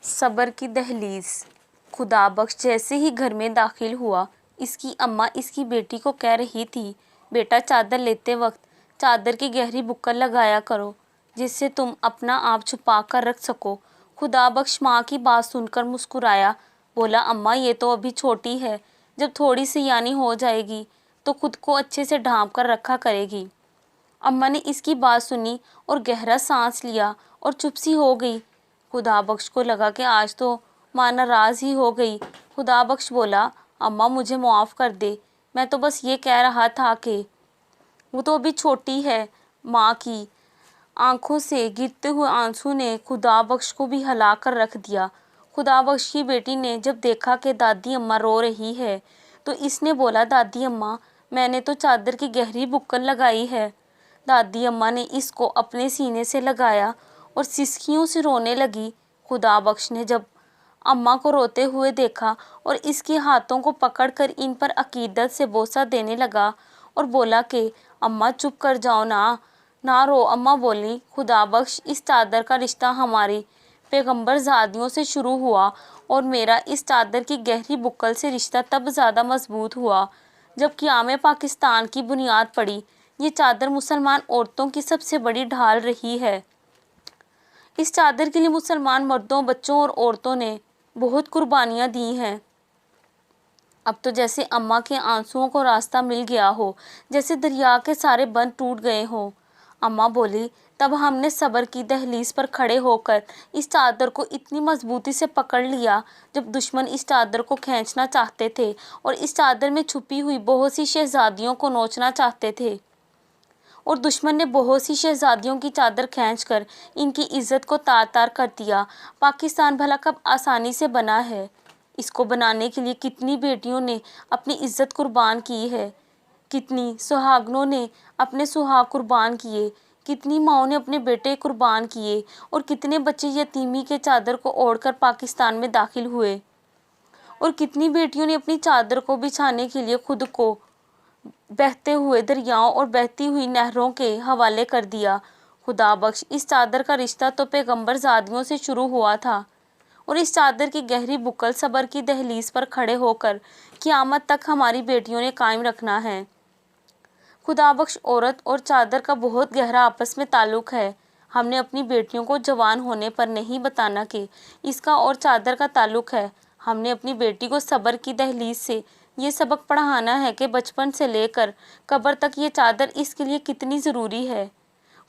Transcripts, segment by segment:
صبر کی دہلیز۔ خدا بخش جیسے ہی گھر میں داخل ہوا، اس کی اماں اس کی بیٹی کو کہہ رہی تھی، بیٹا چادر لیتے وقت چادر کی گہری بکل لگایا کرو جس سے تم اپنا آپ چھپا کر رکھ سکو۔ خدا بخش ماں کی بات سن کر مسکرایا، بولا اماں یہ تو ابھی چھوٹی ہے، جب تھوڑی سیانی ہو جائے گی تو خود کو اچھے سے ڈھانپ کر رکھا کرے گی۔ اماں نے اس کی بات سنی اور گہرا سانس لیا اور چپ سی ہو گئی۔ خدا بخش کو لگا کہ آج تو ماں ناراض ہی ہو گئی۔ خدا بخش بولا، اماں مجھے معاف کر دے، میں تو بس یہ کہہ رہا تھا کہ وہ تو ابھی چھوٹی ہے۔ ماں کی آنکھوں سے گرتے ہوئے آنسو نے خدا بخش کو بھی ہلا کر رکھ دیا۔ خدا بخش کی بیٹی نے جب دیکھا کہ دادی اماں رو رہی ہے تو اس نے بولا، دادی اماں میں نے تو چادر کی گہری بکل لگائی ہے۔ دادی اماں نے اس کو اپنے سینے سے لگایا اور سسکیوں سے رونے لگی۔ خدا بخش نے جب اماں کو روتے ہوئے دیکھا اور اس کے ہاتھوں کو پکڑ کر ان پر عقیدت سے بوسہ دینے لگا اور بولا کہ اماں چپ کر جاؤ نہ رو۔ اماں بولی، خدا بخش اس چادر کا رشتہ ہماری پیغمبر زادیوں سے شروع ہوا اور میرا اس چادر کی گہری بکل سے رشتہ تب زیادہ مضبوط ہوا جب قیام پاکستان کی بنیاد پڑی۔ یہ چادر مسلمان عورتوں کی سب سے بڑی ڈھال رہی ہے۔ اس چادر کے لیے مسلمان مردوں، بچوں اور عورتوں نے بہت قربانیاں دی ہیں۔ اب تو جیسے اماں کے آنسوؤں کو راستہ مل گیا ہو، جیسے دریا کے سارے بند ٹوٹ گئے ہوں۔ اماں بولی، تب ہم نے صبر کی دہلیز پر کھڑے ہو کر اس چادر کو اتنی مضبوطی سے پکڑ لیا جب دشمن اس چادر کو کھینچنا چاہتے تھے اور اس چادر میں چھپی ہوئی بہت سی شہزادیوں کو نوچنا چاہتے تھے، اور دشمن نے بہت سی شہزادیوں کی چادر کھینچ کر ان کی عزت کو تار تار کر دیا۔ پاکستان بھلا کب آسانی سے بنا ہے؟ اس کو بنانے کے لیے کتنی بیٹیوں نے اپنی عزت قربان کی ہے، کتنی سہاگنوں نے اپنے سہاگ قربان کیے، کتنی ماؤں نے اپنے بیٹے قربان کیے اور کتنے بچے یتیمی کے چادر کو اوڑھ کر پاکستان میں داخل ہوئے، اور کتنی بیٹیوں نے اپنی چادر کو بچھانے کے لیے خود کو بہتے ہوئے دریاؤں اور بہتی ہوئی نہروں کے حوالے کر دیا۔ خدا بخش اس چادر کا رشتہ تو پیغمبر زادیوں سے شروع ہوا تھا، اور اس چادر کی گہری بکل صبر کی دہلیز پر کھڑے ہو کر قیامت تک ہماری بیٹیوں نے قائم رکھنا ہے۔ خدا بخش عورت اور چادر کا بہت گہرا آپس میں تعلق ہے۔ ہم نے اپنی بیٹیوں کو جوان ہونے پر نہیں بتانا کہ اس کا اور چادر کا تعلق ہے، ہم نے اپنی بیٹی کو صبر کی دہلیز سے یہ سبق پڑھانا ہے کہ بچپن سے لے کر قبر تک یہ چادر اس کے لیے کتنی ضروری ہے۔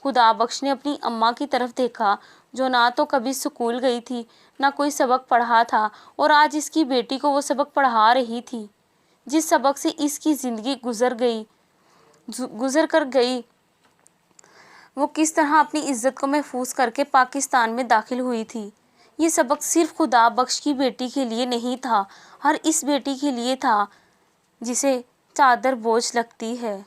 خدا بخش نے اپنی اماں کی طرف دیکھا جو نہ تو کبھی اسکول گئی تھی، نہ کوئی سبق پڑھا تھا، اور آج اس کی بیٹی کو وہ سبق پڑھا رہی تھی جس سبق سے اس کی زندگی گزر کر گئی۔ وہ کس طرح اپنی عزت کو محفوظ کر کے پاکستان میں داخل ہوئی تھی۔ یہ سبق صرف خدا بخش کی بیٹی کے لیے نہیں تھا، ہر اس بیٹی کے لیے تھا جسے چادر بوجھ لگتی ہے۔